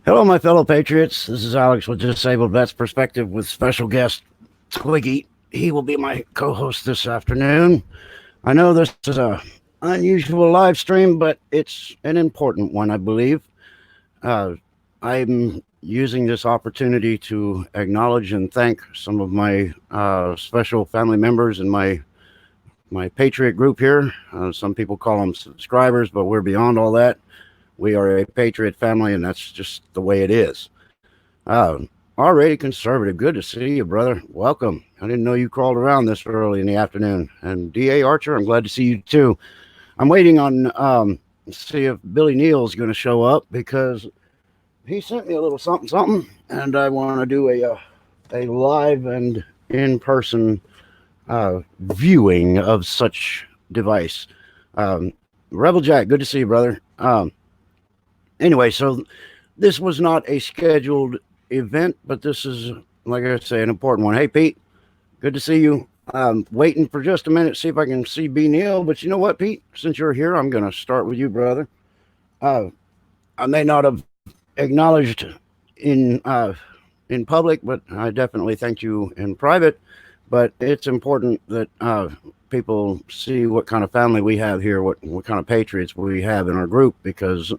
Hello, my fellow patriots. This is Alex with Disabled Vets Perspective with special guest Twiggy. He will be my co-host this afternoon. I know this is a unusual live stream, but it's an important one, I believe. Uh, I'm using this opportunity to acknowledge and thank some of my special family members in my Patriot group here. Some people call them subscribers, but we're beyond all that. We are a Patriot family, and that's just the way it is. Uh, Already conservative. Good to see you, brother. Welcome. I didn't know you crawled around this early in the afternoon. And D.A. Archer, I'm glad to see you too. I'm waiting on see if Billy Neal's going to show up because he sent me a little something something, and I want to do a live and in person viewing of such device. Um, Rebel Jack, good to see you, brother. Anyway, so this was not a scheduled event, but this is, like I say, an important one. Hey, Pete, good to see you. Waiting for just a minute, see if I can see B. Neal. But you know what, Pete? Since you're here, I'm going to start with you, brother. Uh, I may not have acknowledged in uh, in public, but I definitely thank you in private. But it's important that people see what kind of family we have here, what kind of patriots we have in our group, because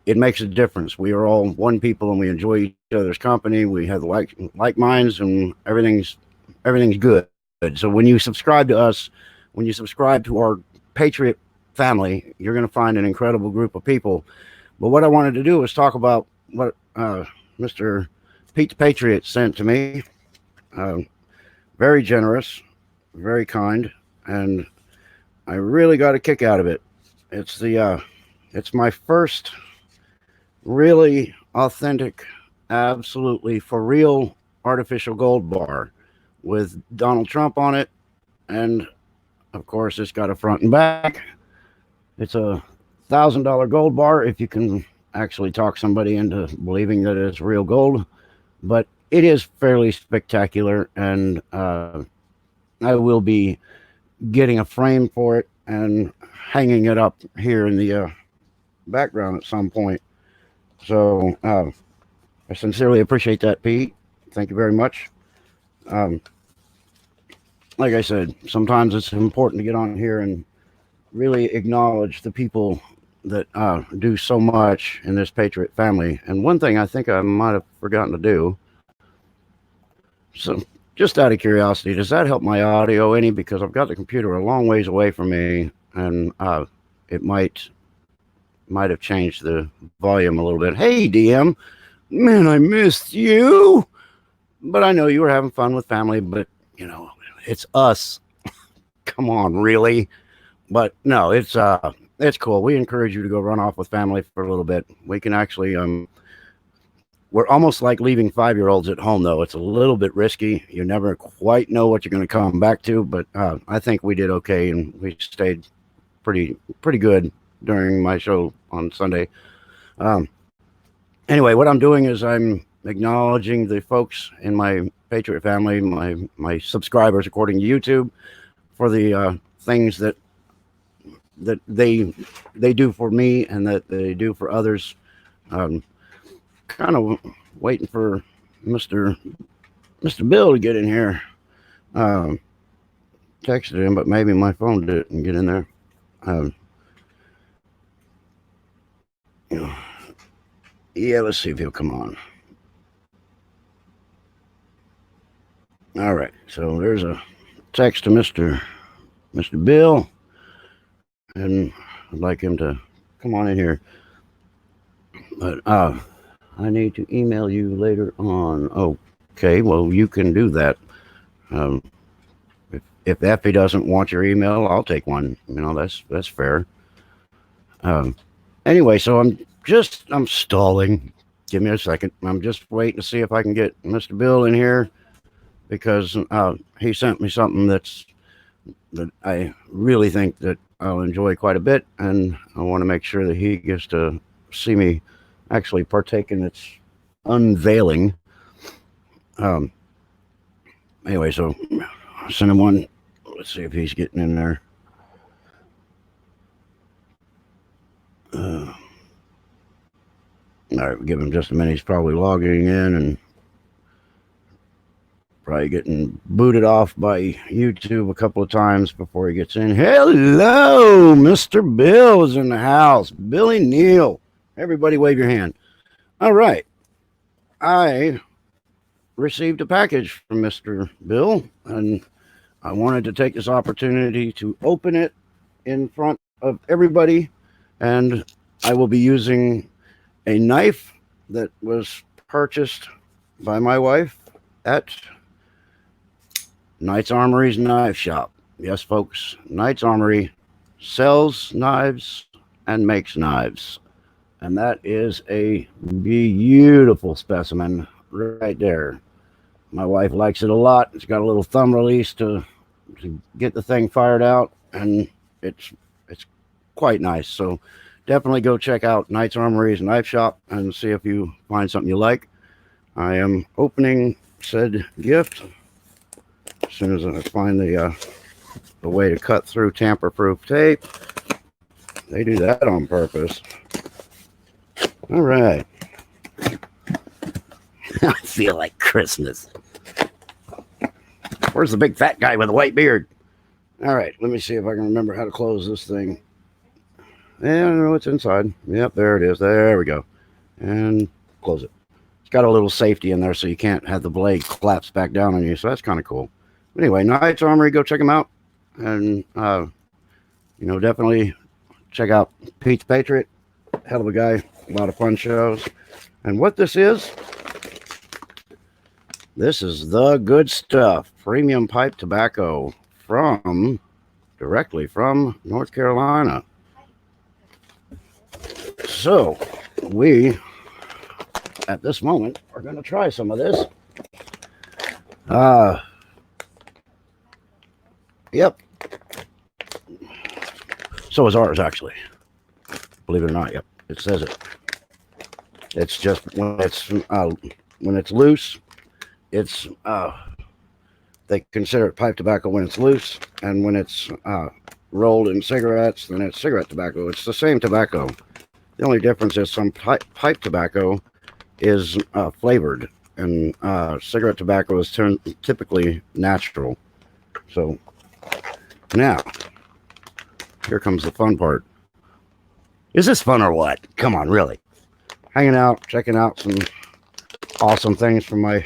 it makes a difference. We are all one people, and we enjoy each other's company. We have like minds, and everything's good. So when you subscribe to us, when you subscribe to our Patriot family, you're going to find an incredible group of people. But what I wanted to do was talk about what Mr. Pete the Patriot sent to me. Uh, Very generous, very kind, and I really got a kick out of it. It's it's my first really authentic, absolutely for real artificial gold bar with Donald Trump on it. And of course, it's got a front and back. It's $1,000 gold bar if you can actually talk somebody into believing that it's real gold. But it is fairly spectacular, and I will be getting a frame for it and hanging it up here in the background at some point. So I sincerely appreciate that, Pete. Thank you very much. Um, like I said, sometimes it's important to get on here and really acknowledge the people that do so much in this Patriot family. And one thing I think I might have forgotten to do. So, just out of curiosity, does that help my audio any? Because I've got the computer a long ways away from me, and it might have changed the volume a little bit. Hey, DM, man, I missed you. But I know you were having fun with family, but you know, it's us. Come on, really? But no, it's cool. We encourage you to go run off with family for a little bit. We can actually we're almost like leaving 5-year-olds at home, though. It's a little bit risky. You never quite know what you're going to come back to, but I think we did okay, and we stayed pretty good during my show on Sunday. Um, anyway, what I'm doing is I'm acknowledging the folks in my Patriot family, my subscribers, according to YouTube, for the things that they do for me and that they do for others. Um, Kind of waiting for Mister Bill to get in here. Um, Texted him, but maybe my phone didn't get in there. Um, you know, yeah, let's see if he'll come on. All right, so there's a text to Mister Bill, and I'd like him to come on in here. But I need to email you later on. Okay, well you can do that. Um, if Effie doesn't want your email, I'll take one. You know, that's fair. Um, anyway, so I'm stalling. Give me a second. I'm just waiting to see if I can get Mr. Bill in here because he sent me something that I really think that I'll enjoy quite a bit, and I want to make sure that he gets to see me actually partake in its unveiling. Um, anyway, so I'll send him one. Let's see if he's getting in there. Uh, All right, we'll give him just a minute. He's probably logging in and probably getting booted off by YouTube a couple of times before he gets in. Hello, Mr. Bill is in the house. Billy Neal. Everybody wave your hand. All right. I received a package from Mr. Bill, and I wanted to take this opportunity to open it in front of everybody, and I will be using a knife that was purchased by my wife at Knight's Armory's Knife Shop. Yes, folks, Knight's Armory sells knives and makes knives, and that is a beautiful specimen right there. My wife likes it a lot. It's got a little thumb release to get the thing fired out, and it's quite nice. So definitely go check out Knight's Armory's Knife Shop and see if you find something you like. I am opening said gift as soon as I find the way to cut through tamper-proof tape. They do that on purpose. All right. I feel like Christmas. Where's the big fat guy with the white beard? All right, let me see if I can remember how to close this thing. Yeah, I know it's inside. Yep, there it is. There we go. And close it. It's got a little safety in there so you can't have the blade collapse back down on you, so that's kind of cool. But anyway, Knight's Armory, go check them out. And, definitely check out Pete's Patriot. Hell of a guy. A lot of fun shows. And what this is the good stuff. Premium pipe tobacco directly from North Carolina. So we, at this moment, are going to try some of this. Yep. So is ours, actually. Believe it or not, yep. It says it. It's just when it's loose, it's they consider it pipe tobacco when it's loose, and when it's rolled in cigarettes, then it's cigarette tobacco. It's the same tobacco. The only difference is some pipe tobacco is flavored, and cigarette tobacco is typically natural. So now, here comes the fun part. Is this fun or what? Come on, really. Hanging out, checking out some awesome things from my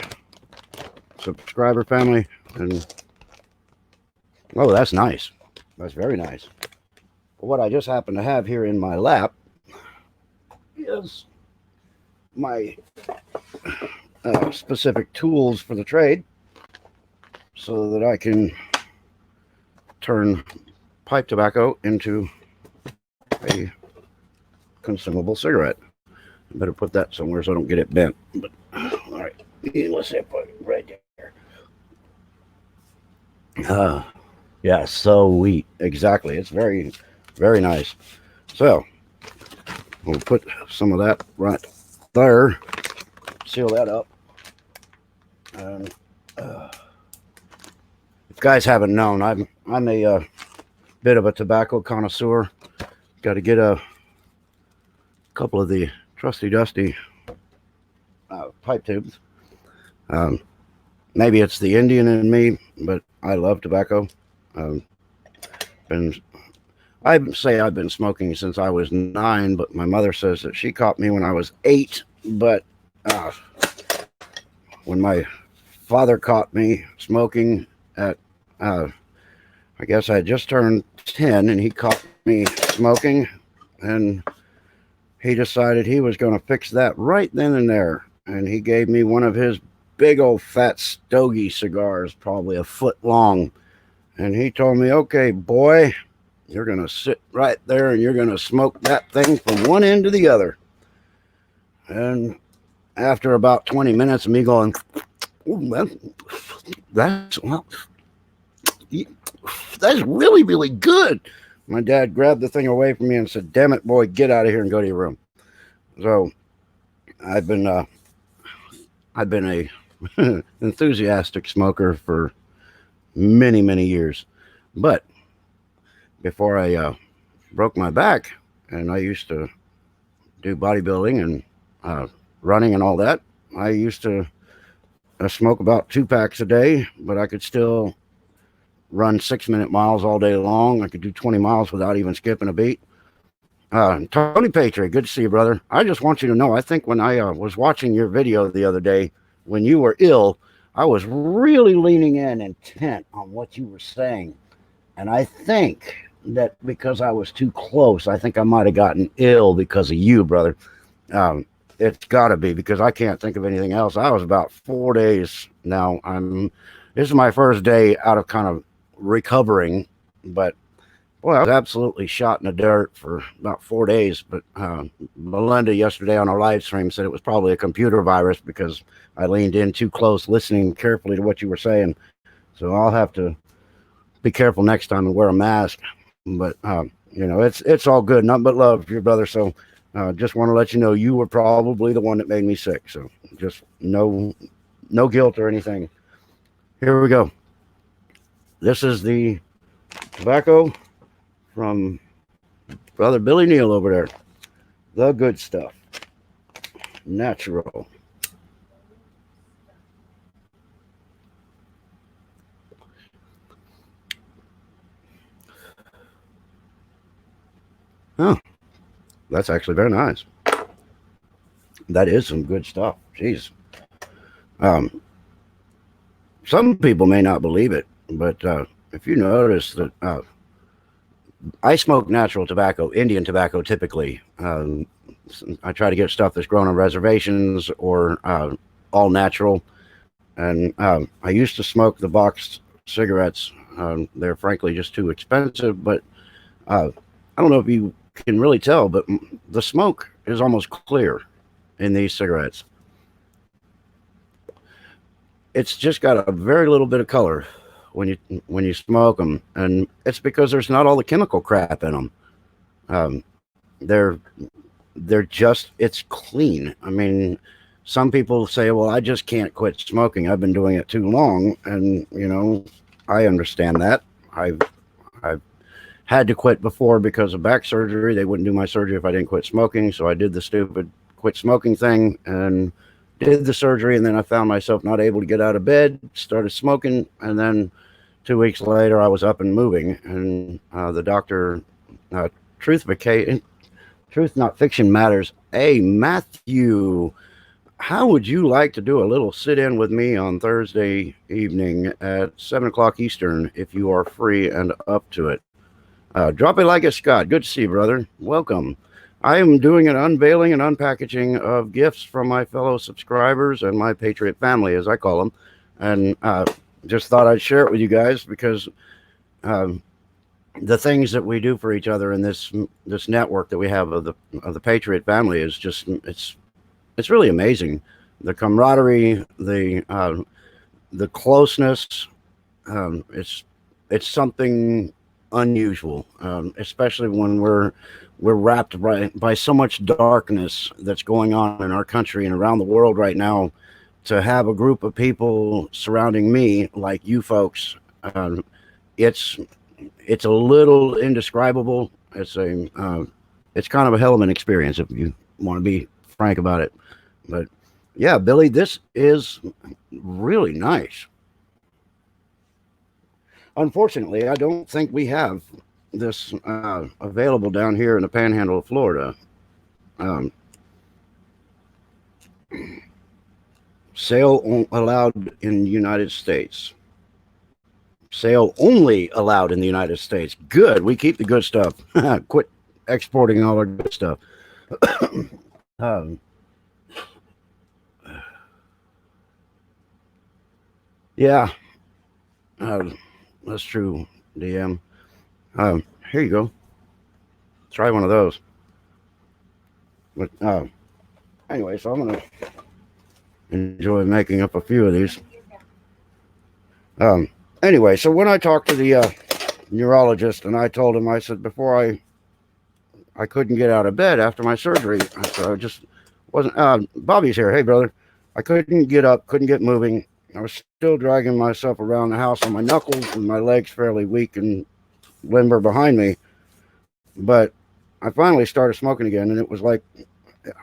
subscriber family. And oh, that's nice. That's very nice. But what I just happen to have here in my lap is my specific tools for the trade, so that I can turn pipe tobacco into a consumable cigarette. I better put that somewhere so I don't get it bent. But all right, let's see, put it right there. Yeah, so sweet. Exactly. It's very, very nice. So we'll put some of that right there. Seal that up. And if you guys haven't known, I'm a bit of a tobacco connoisseur. Got to get a couple of the trusty dusty pipe tubes. Maybe it's the Indian in me, but I love tobacco. I'd say I've been smoking since I was 9, but my mother says that she caught me when I was 8. But when my father caught me smoking at, I guess I had just turned 10, and he caught me smoking, and he decided he was going to fix that right then and there. And he gave me one of his big old fat stogie cigars, probably a foot long. And he told me, okay, boy, you're going to sit right there and you're going to smoke that thing from one end to the other. And after about 20 minutes of me going, that's really, really good. My dad grabbed the thing away from me and said, damn it, boy, get out of here and go to your room. So I've been a enthusiastic smoker for many, many years. But before I broke my back, and I used to do bodybuilding and running and all that. I used to smoke about 2 packs a day, but I could still run 6-minute miles all day long. I could do 20 miles without even skipping a beat. Tony Patriot, good to see you, brother. I just want you to know, I think when I was watching your video the other day when you were ill, I was really leaning in intent on what you were saying. And I think that because I was too close, I think I might have gotten ill because of you, brother. It's got to be, because I can't think of anything else. I was about 4 days now. This is my first day out of kind of recovering, but boy, I was absolutely shot in the dirt for about 4 days. But Melinda yesterday on our live stream said it was probably a computer virus because I leaned in too close, listening carefully to what you were saying. So I'll have to be careful next time and wear a mask. But it's all good. Nothing but love for your brother. So just want to let you know you were probably the one that made me sick. So just no guilt or anything. Here we go. This is the tobacco from Brother Billy Neal over there. The good stuff. Natural. Oh, that's actually very nice. That is some good stuff. Jeez. Some people may not believe it, but if you notice that I smoke natural tobacco, Indian tobacco typically. I try to get stuff that's grown on reservations or all natural. And I used to smoke the boxed cigarettes. They're frankly just too expensive, but I don't know if you can really tell, but the smoke is almost clear in these cigarettes. It's just got a very little bit of color when you smoke them, and it's because there's not all the chemical crap in them. They're just, it's clean. I mean, some people say, well, I just can't quit smoking. I've been doing it too long. And, I understand that. I've had to quit before because of back surgery. They wouldn't do my surgery if I didn't quit smoking. So I did the stupid quit smoking thing and did the surgery. And then I found myself not able to get out of bed, started smoking. And then 2 weeks later, I was up and moving. And the doctor, Truth Not Fiction Matters. Hey, Matthew, how would you like to do a little sit-in with me on Thursday evening at 7 o'clock Eastern if you are free and up to it? Drop it like a Scott. Good to see you, brother. Welcome. I am doing an unveiling and unpackaging of gifts from my fellow subscribers and my Patriot family, as I call them. And just thought I'd share it with you guys because the things that we do for each other in this network that we have of the Patriot family is just it's really amazing. The camaraderie, the closeness, it's something unusual, especially when we're wrapped by so much darkness that's going on in our country and around the world right now. To have a group of people surrounding me like you folks, it's a little indescribable. It's kind of a hell of an experience if you want to be frank about it. But yeah, Billy, this is really nice. Unfortunately, I don't think we have this available down here in the Panhandle of Florida. Sale allowed in the United States. Sale only allowed in the United States. Good. We keep the good stuff. Quit exporting all our good stuff. Yeah, that's true, DM. Here you go. Try one of those. But anyway, so I'm gonna enjoy making up a few of these. Anyway, so when I talked to the neurologist and I told him, I said, before I couldn't get out of bed after my surgery, I just wasn't. Bobby's here. Hey, brother. I couldn't get up, couldn't get moving. I was still dragging myself around the house on my knuckles with my legs fairly weak and limber behind me. But I finally started smoking again, and it was like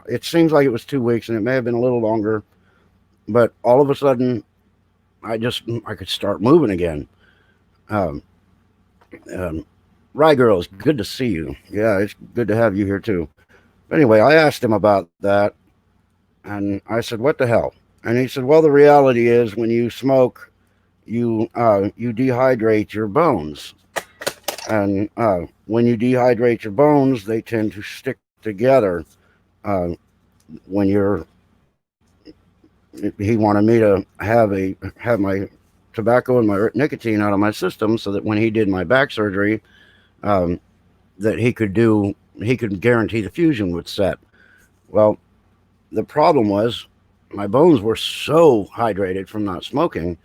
it seems like it was 2 weeks, and it may have been a little longer. But all of a sudden, I could start moving again. Um, um, Rye Girl, it's good to see you. Yeah, it's good to have you here too. Anyway, I asked him about that, and I said, "What the hell?" And he said, "Well, the reality is, when you smoke, you dehydrate your bones, and when you dehydrate your bones, they tend to stick together. Uh, when you're He wanted me to have my tobacco and my nicotine out of my system, so that when he did my back surgery, um, that he could guarantee the fusion would set. Well, the problem was my bones were so hydrated from not smoking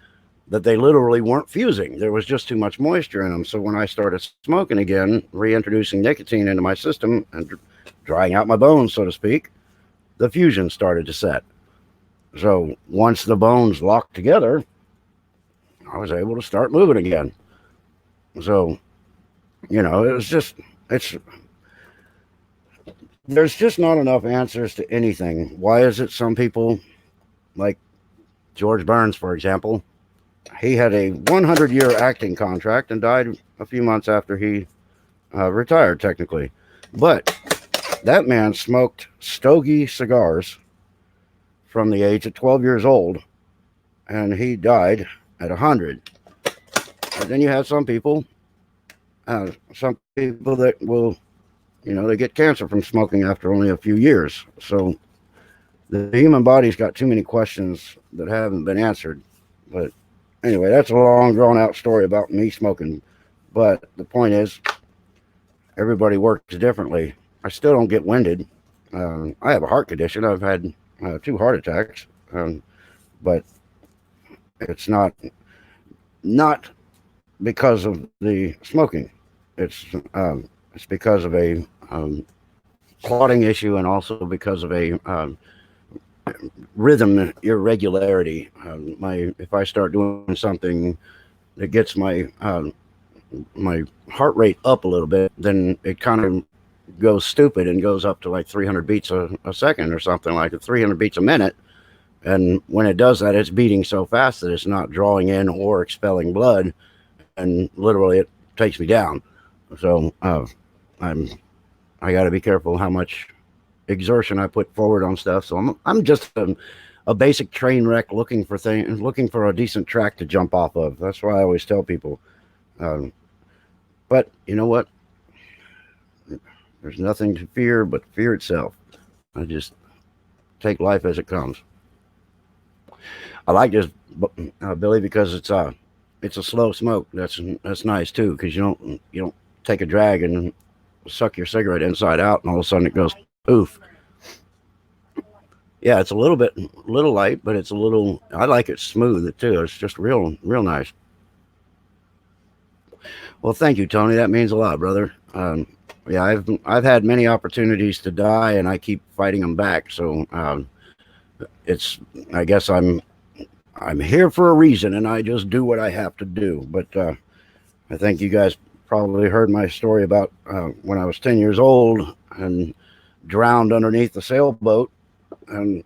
that they literally weren't fusing. There was just too much moisture in them. So when I started smoking again, reintroducing nicotine into my system and drying out my bones, so to speak, the fusion started to set. So once the bones locked together, I was able to start moving again. So, it's there's just not enough answers to anything. Why is it some people, like George Burns, for example, he had a 100-year acting contract and died a few months after he retired, technically. But that man smoked stogie cigars from the age of 12 years old, and he died at 100. And then you have some people that will, they get cancer from smoking after only a few years. So the human body's got too many questions that haven't been answered. But anyway, that's a long, drawn out story about me smoking. But the point is, everybody works differently. I still don't get winded. I have a heart condition. I've had 2 heart attacks, but it's not because of the smoking. It's it's because of a clotting issue, and also because of a rhythm irregularity. If I start doing something that gets my heart rate up a little bit, then it kind of goes stupid and goes up to like 300 beats a second or something, like 300 beats a minute. And when it does that, it's beating so fast that it's not drawing in or expelling blood, and literally it takes me down. So I got to be careful how much exertion I put forward on stuff. So I'm just a basic train wreck looking for a decent track to jump off of. That's why I always tell people. But you know what? There's nothing to fear but fear itself. I just take life as it comes. I like this, Billy, because it's a slow smoke. That's nice too, because you don't take a drag and suck your cigarette inside out, and all of a sudden it goes poof. Yeah, it's a little light, but it's a little. I like it smooth too. It's just real nice. Well, thank you, Tony. That means a lot, brother. Yeah, I've had many opportunities to die, and I keep fighting them back. So it's I guess I'm here for a reason, and I just do what I have to do. But I think you guys probably heard my story about when I was 10 years old and drowned underneath the sailboat, and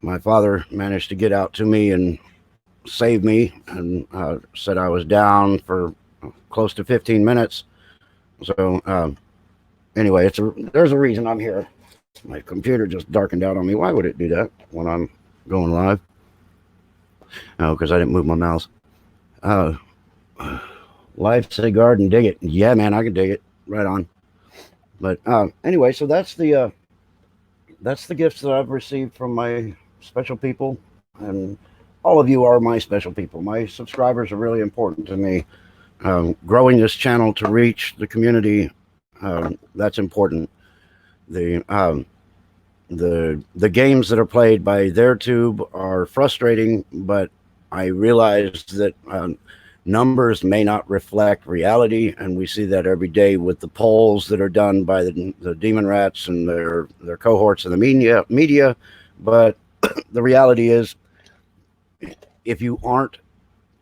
my father managed to get out to me and save me, and said I was down for close to 15 minutes. So anyway, there's a reason I'm here. My computer just darkened out on me. Why would it do that when I'm going live? Oh, because I didn't move my mouse. Life's a garden, dig it. Yeah, man, I can dig it. Right on. But anyway, so that's the gifts that I've received from my special people, and all of you are my special people. My subscribers are really important to me. Growing this channel to reach the community, that's important. The games that are played by their tube are frustrating, but I realize that numbers may not reflect reality, and we see that every day with the polls that are done by the demon rats and their cohorts in the media. But the reality is, if you aren't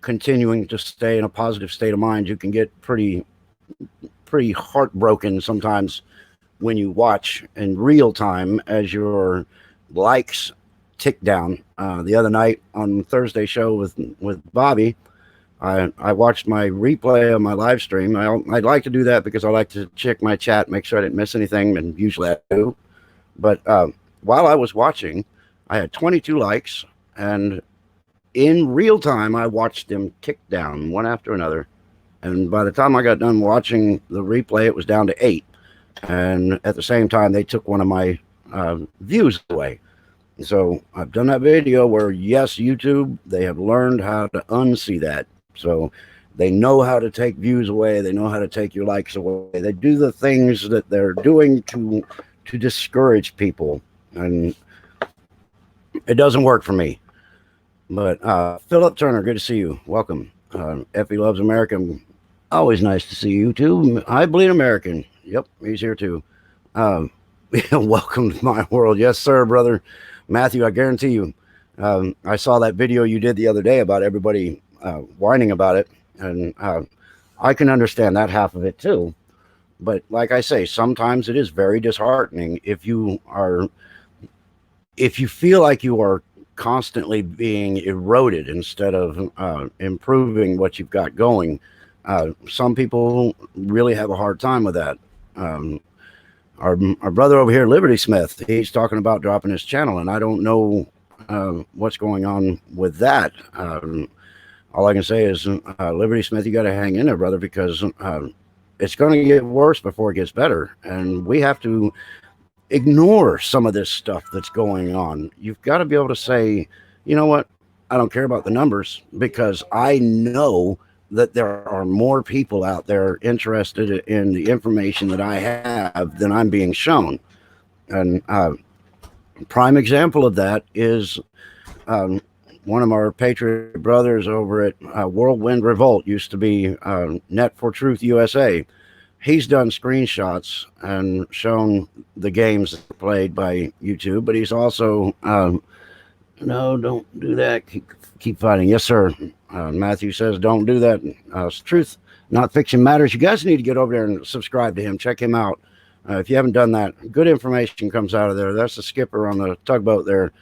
continuing to stay in a positive state of mind, you can get pretty heartbroken sometimes when you watch in real time as your likes tick down. The other night on Thursday show with Bobby, I watched my replay of my live stream. I'd like to do that because I like to check my chat, make sure I didn't miss anything, and usually I do. But while I was watching, I had 22 likes, and in real time, I watched them tick down one after another. And by the time I got done watching the replay, it was down to 8. And at the same time, they took one of my views away. So I've done that video where, yes, YouTube, they have learned how to unsee that. So they know how to take views away. They know how to take your likes away. They do the things that they're doing to discourage people. And it doesn't work for me. But Philip Turner, good to see you. Welcome. Effie Loves America. Always nice to see you too. I Bleed American. Yep, he's here too. Welcome to my world. Yes, sir, brother. Matthew, I guarantee you. I saw that video you did the other day about everybody whining about it. And I can understand that half of it too. But like I say, sometimes it is very disheartening if you feel like you are constantly being eroded instead of improving what you've got going. Some people really have a hard time with that. Our brother over here, Liberty Smith, he's talking about dropping his channel, and I don't know what's going on with that. All I can say is, Liberty Smith, you got to hang in there, brother, because it's going to get worse before it gets better, and we have to ignore some of this stuff that's going on. You've got to be able to say, you know what, I don't care about the numbers, because I know that there are more people out there interested in the information that I have than I'm being shown. And prime example of that is one of our Patriot brothers over at Whirlwind Revolt, used to be Net for Truth USA. He's done screenshots and shown the games played by YouTube, but he's also, no, don't do that. Keep fighting. Yes, sir. Matthew says, don't do that. Truth, not fiction matters. You guys need to get over there and subscribe to him. Check him out. If you haven't done that, good information comes out of there. That's the skipper on the tugboat there.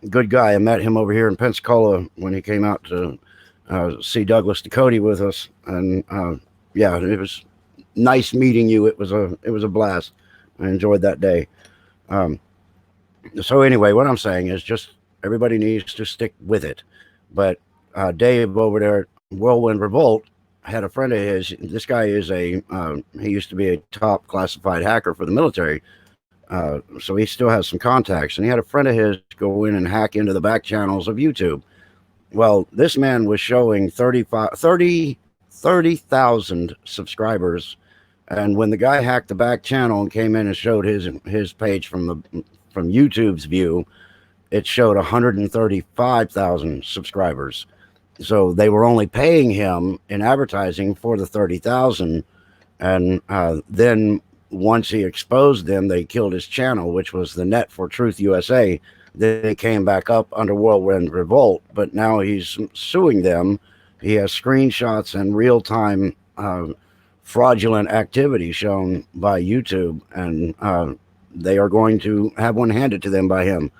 Good guy. I met him over here in Pensacola when he came out to see Douglas Ducote with us. And yeah, it was nice meeting you. It was a blast. I enjoyed that day. So anyway, what I'm saying is just everybody needs to stick with it. But Dave over there at Whirlwind Revolt had a friend of his. This guy is he used to be a top classified hacker for the military. So he still has some contacts, and he had a friend of his go in and hack into the back channels of YouTube. Well, this man was showing 30,000 subscribers. And when the guy hacked the back channel and came in and showed his page from YouTube's view, it showed 135,000 subscribers. So they were only paying him in advertising for the 30,000. And then once he exposed them, they killed his channel, which was the Net for Truth USA. Then they came back up under Whirlwind Revolt, but now he's suing them. He has screenshots and real-time fraudulent activity shown by YouTube, and they are going to have one handed to them by him.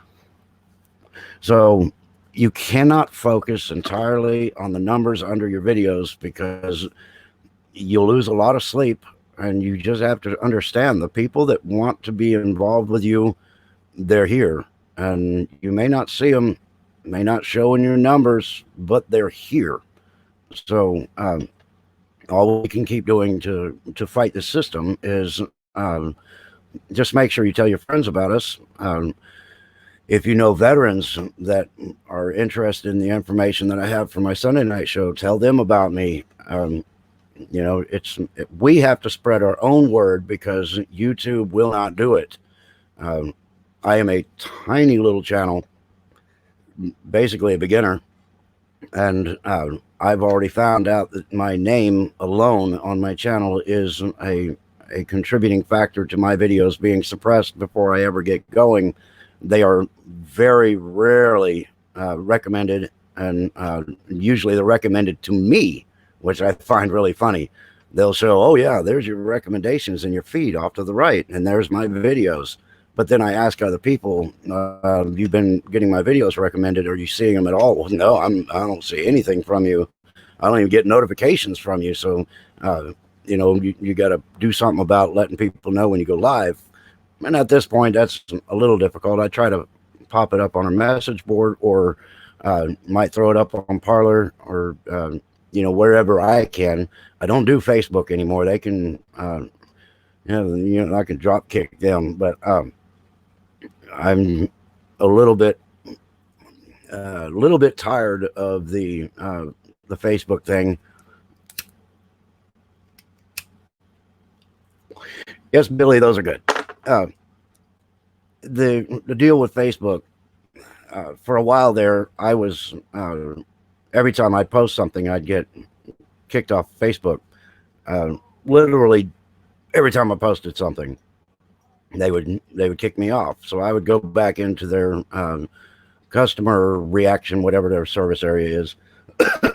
So you cannot focus entirely on the numbers under your videos, because you'll lose a lot of sleep. And you just have to understand, the people that want to be involved with you, they're here. And you may not see them, may not show in your numbers, but they're here. So all we can keep doing to fight the system is just make sure you tell your friends about us. If you know veterans that are interested in the information that I have for my Sunday night show, tell them about me. You know, we have to spread our own word, because YouTube will not do it. I am a tiny little channel, basically a beginner, and I've already found out that my name alone on my channel is a contributing factor to my videos being suppressed before I ever get going. They are very rarely recommended, and usually they're recommended to me, which I find really funny. they'll show, oh yeah, there's your recommendations in your feed off to the right, and there's my videos. But then I ask other people, you've been getting my videos recommended, are you seeing them at all? Well, no, I don't see anything from you. I don't even get notifications from you. So you got to do something about letting people know when you go live. And at this point, that's a little difficult. I try to pop it up on a message board, or might throw it up on Parler, or wherever I can. I don't do Facebook anymore. They can, I can drop kick them, but I'm a little bit tired of the Facebook thing. Yes, Billy, those are good. The deal with Facebook, for a while there, I was every time I'd post something, I'd get kicked off Facebook. Literally every time I posted something, they would kick me off. So I would go back into their customer reaction, whatever their service area is,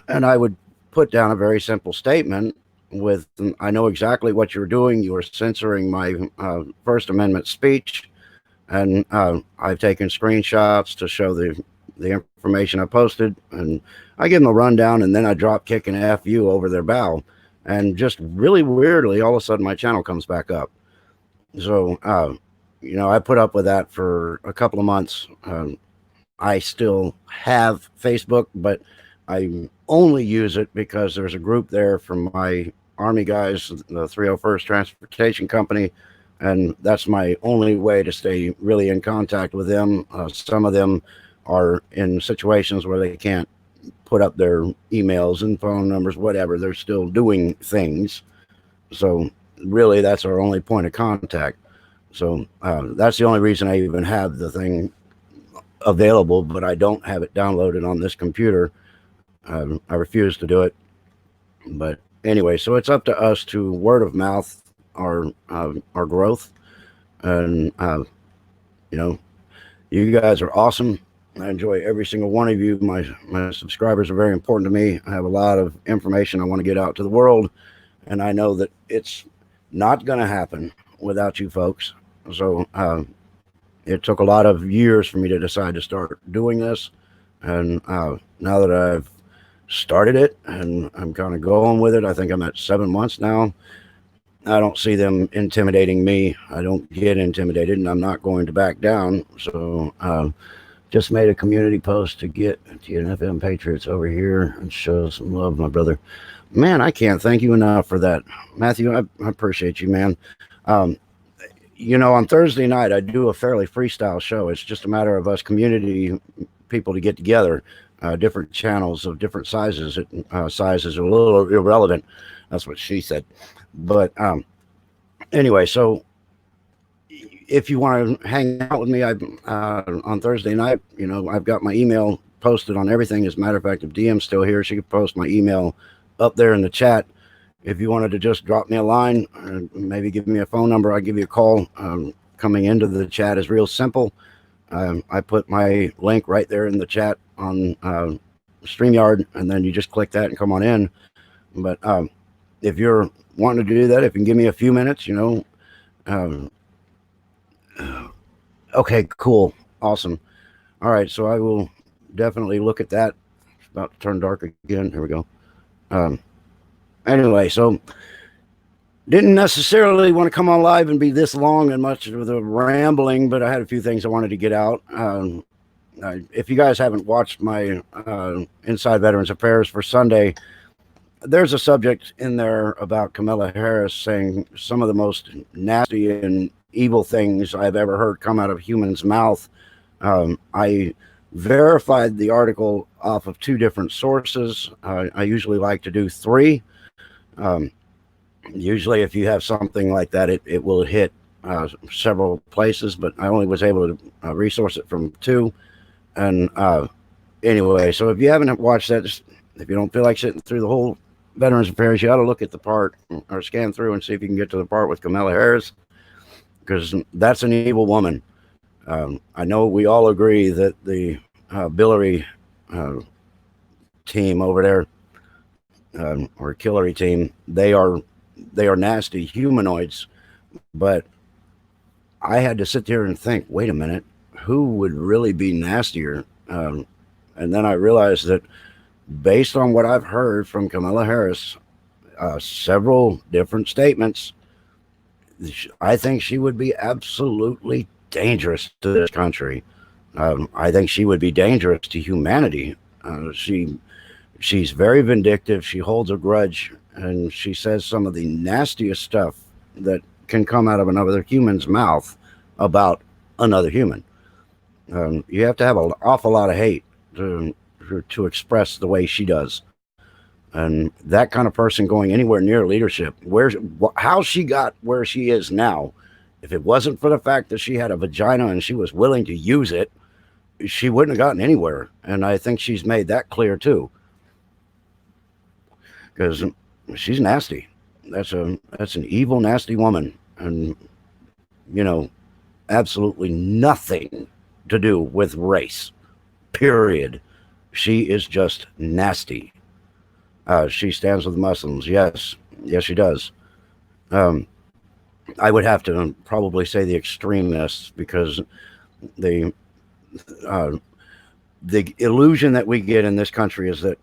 and I would put down a very simple statement with, I know exactly what you're doing. You are censoring my First Amendment speech, and I've taken screenshots to show the information I posted, and I give them a rundown, and then I drop kick an FU over their bow, and just really weirdly, all of a sudden my channel comes back up. So I put up with that for a couple of months. I still have Facebook, but I only use it because there's a group there from my Army guys, the 301st Transportation Company, and that's my only way to stay really in contact with them. Some of them are in situations where they can't put up their emails and phone numbers, whatever. They're still doing things. So really, that's our only point of contact. So that's the only reason I even have the thing available, but I don't have it downloaded on this computer. I refuse to do it. But anyway, so it's up to us to word of mouth our growth, and you guys are awesome. I enjoy every single one of you. My subscribers are very important to me. I have a lot of information I want to get out to the world, and I know that it's not going to happen without you folks. So it took a lot of years for me to decide to start doing this, and now that I've started it and I'm kind of going with it, I think I'm at 7 months now. I don't see them intimidating me. I don't get intimidated, and I'm not going to back down. So just made a community post to get TNFM Patriots over here and show some love, my brother. Man, I can't thank you enough for that, Matthew. I appreciate you, man. On Thursday night, I do a fairly freestyle show. It's just a matter of us community people to get together, different channels of different sizes. Sizes are a little irrelevant. That's what she said. But anyway, so if you want to hang out with me, on Thursday night, I've got my email posted on everything. As a matter of fact, if DM's still here, she could post my email up there in the chat. If you wanted to just drop me a line, maybe give me a phone number, I'll give you a call. Coming into the chat is real simple. I put my link right there in the chat on StreamYard, and then you just click that and come on in. But if you're wanting to do that, if you can give me a few minutes, okay, cool, awesome. All right, so I will definitely look at that. It's about to turn dark again. Here we go. Anyway, so didn't necessarily want to come on live and be this long and much of the rambling, but I had a few things I wanted to get out. If you guys haven't watched my Inside Veterans Affairs for Sunday, there's a subject in there about Kamala Harris saying some of the most nasty and evil things I've ever heard come out of a human's mouth. I verified the article off of 2 different sources. I usually like to do 3. Usually if you have something like that, it will hit several places, but I only was able to resource it from 2. And anyway, so if you haven't watched that, if you don't feel like sitting through the whole Veterans Affairs, you ought to look at the part or scan through and see if you can get to the part with Kamala Harris, because that's an evil woman. I know we all agree that the Hillary team over there, or Hillary team, they are they are nasty humanoids. But I had to sit there and think, wait a minute, who would really be nastier? And then I realized that based on what I've heard from Kamala Harris, several different statements, I think she would be absolutely dangerous to this country. I think she would be dangerous to humanity. She's very vindictive. She holds a grudge, and she says some of the nastiest stuff that can come out of another human's mouth about another human. You have to have an awful lot of hate to express the way she does. And that kind of person going anywhere near leadership, how she got where she is now, if it wasn't for the fact that she had a vagina and she was willing to use it, she wouldn't have gotten anywhere. And I think she's made that clear too, because she's nasty. That's an evil, nasty woman, and you know, absolutely nothing to do with race. Period. She is just nasty. She stands with Muslims. Yes, she does. I would have to probably say the extremists, because the uh, the illusion that we get in this country is that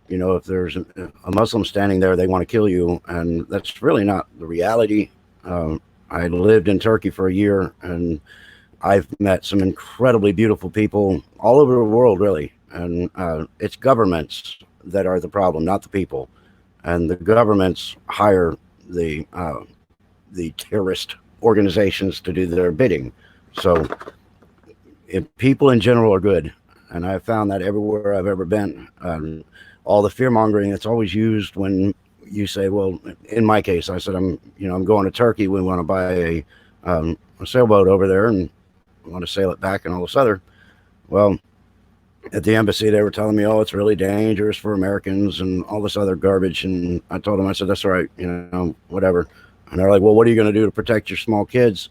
if there's a Muslim standing there, they want to kill you, and that's really not the reality. I lived in Turkey for a year, and I've met some incredibly beautiful people all over the world, really. And it's governments that are the problem, not the people. And the governments hire the terrorist organizations to do their bidding. So if people in general are good, and I've found that everywhere I've ever been, all the fear mongering that's always used when you say, well, in my case, I said, I'm going to Turkey. We want to buy a sailboat over there and want to sail it back and all this other. Well, at the embassy, they were telling me, oh, it's really dangerous for Americans and all this other garbage. And I told them, I said, that's all right, whatever. And they're like, well, what are you going to do to protect your small kids?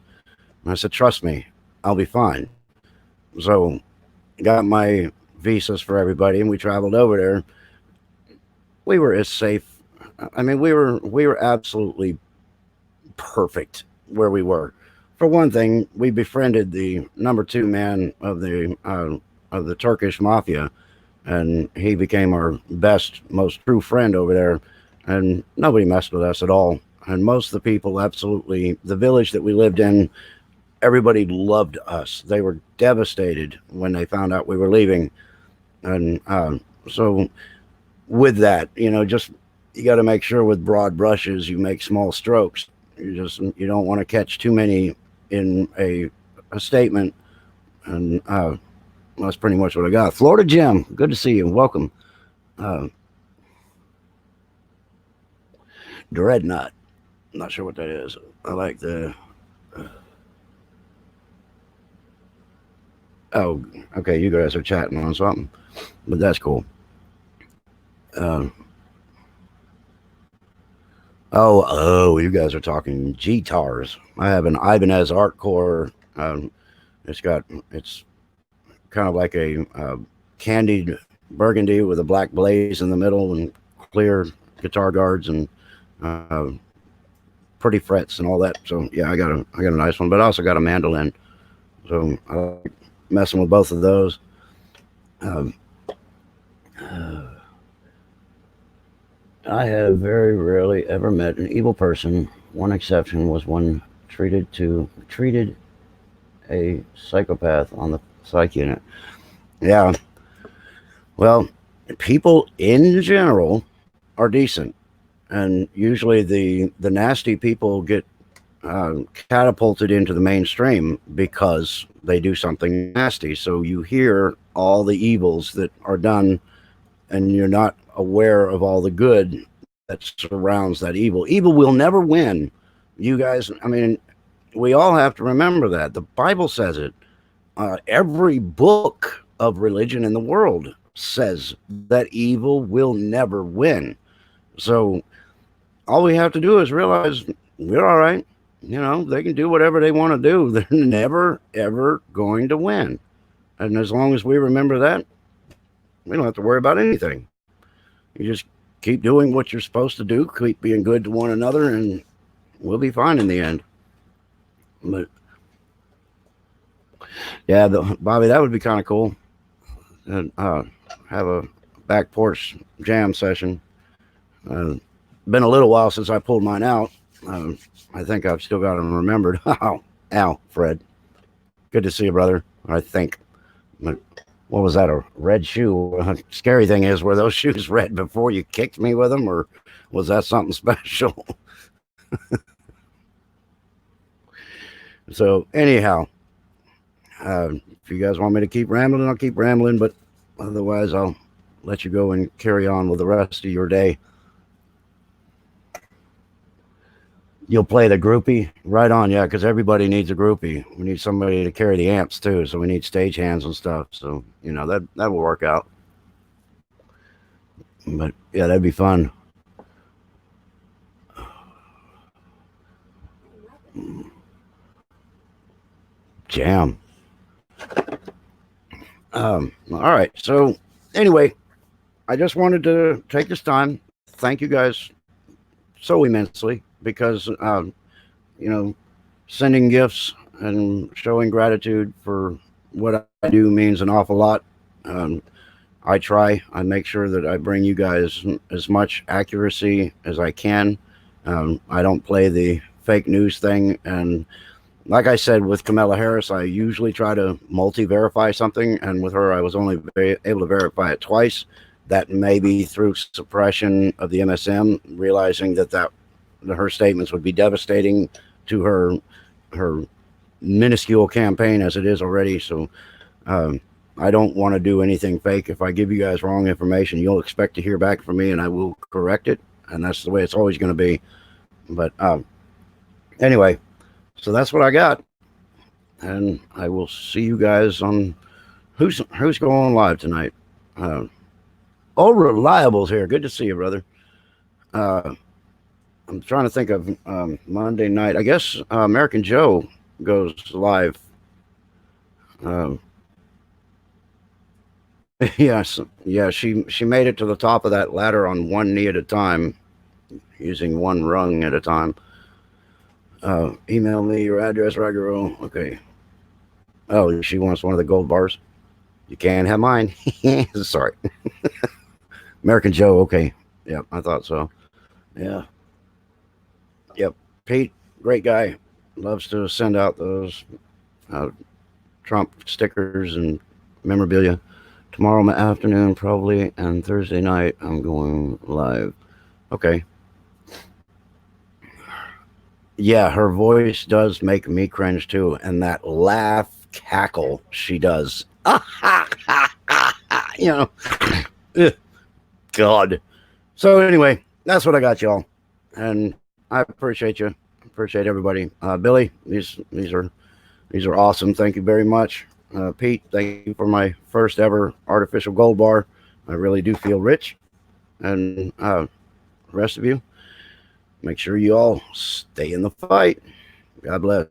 And I said, trust me, I'll be fine. So got my visas for everybody, and we traveled over there. We were as safe. I mean, we were absolutely perfect where we were. For one thing, we befriended the number 2 man of the Turkish mafia, and he became our best, most true friend over there. And nobody messed with us at all. And most of the people, absolutely, the village that we lived in, everybody loved us. They were devastated when they found out we were leaving. And so with that, just you got to make sure with broad brushes you make small strokes. You don't want to catch too many in a statement. And that's pretty much what I got. Florida Jim, good to see you. Welcome. Dreadnought. I'm not sure what that is. I like the. Oh, okay. You guys are chatting on something, but that's cool. You guys are talking guitars. I have an Ibanez Art Core. It's kind of like a candied burgundy with a black blaze in the middle and clear guitar guards and pretty frets and all that. So yeah, I got a nice one, but I also got a mandolin. So I like messing with both of those. I have very rarely ever met an evil person. One exception was when treated a psychopath on the psych unit. Yeah. Well, people in general are decent, and usually the nasty people get catapulted into the mainstream because they do something nasty. So you hear all the evils that are done, and you're not aware of all the good that surrounds that evil. Evil will never win. You guys, I mean, we all have to remember that. The Bible says it. Every book of religion in the world says that evil will never win. So all we have to do is realize we're all right. They can do whatever they want to do. They're never, ever going to win. And as long as we remember that, we don't have to worry about anything. You just keep doing what you're supposed to do, keep being good to one another, and we'll be fine in the end. But yeah, Bobby, that would be kind of cool. And have a back porch jam session. Been a little while since I pulled mine out. I think I've still got them remembered. Ow, Fred. Good to see you, brother. I think. But what was that? A red shoe? Scary thing is, were those shoes red before you kicked me with them, or was that something special? So anyhow, if you guys want me to keep rambling, I'll keep rambling. But otherwise, I'll let you go and carry on with the rest of your day. You'll play the groupie? Right on, yeah, because everybody needs a groupie. We need somebody to carry the amps, too, so we need stage hands and stuff. So, that will work out. But, yeah, that'd be fun. Jam. All right, so, anyway, I just wanted to take this time. Thank you guys so immensely because, sending gifts and showing gratitude for what I do means an awful lot. I make sure that I bring you guys as much accuracy as I can. I don't play the fake news thing. And like I said, with Kamala Harris, I usually try to multi-verify something. And with her, I was only able to verify it twice. That may be through suppression of the MSM, realizing that her statements would be devastating to her minuscule campaign as it is already. So I don't want to do anything fake. If I give you guys wrong information, you'll expect to hear back from me, and I will correct it. And that's the way it's always going to be. But anyway, so that's what I got. And I will see you guys on who's going live tonight. Reliable's here. Good to see you, brother. I'm trying to think of Monday night. I guess American Joe goes live. Yes, yeah. She made it to the top of that ladder on one knee at a time, using one rung at a time. Email me your address, Raguro. Okay. Oh, she wants one of the gold bars. You can't have mine. Sorry. American Joe. Okay. Yep, I thought so. Yeah. Yep. Pete, great guy. Loves to send out those Trump stickers and memorabilia. Tomorrow afternoon, probably, and Thursday night, I'm going live. Okay. Yeah, her voice does make me cringe, too. And that laugh cackle she does. God. So anyway, that's what I got, y'all. And I appreciate you. Appreciate everybody. Billy, these are awesome. Thank you very much. Pete, thank you for my first ever artificial gold bar. I really do feel rich. And the rest of you, make sure you all stay in the fight. God bless.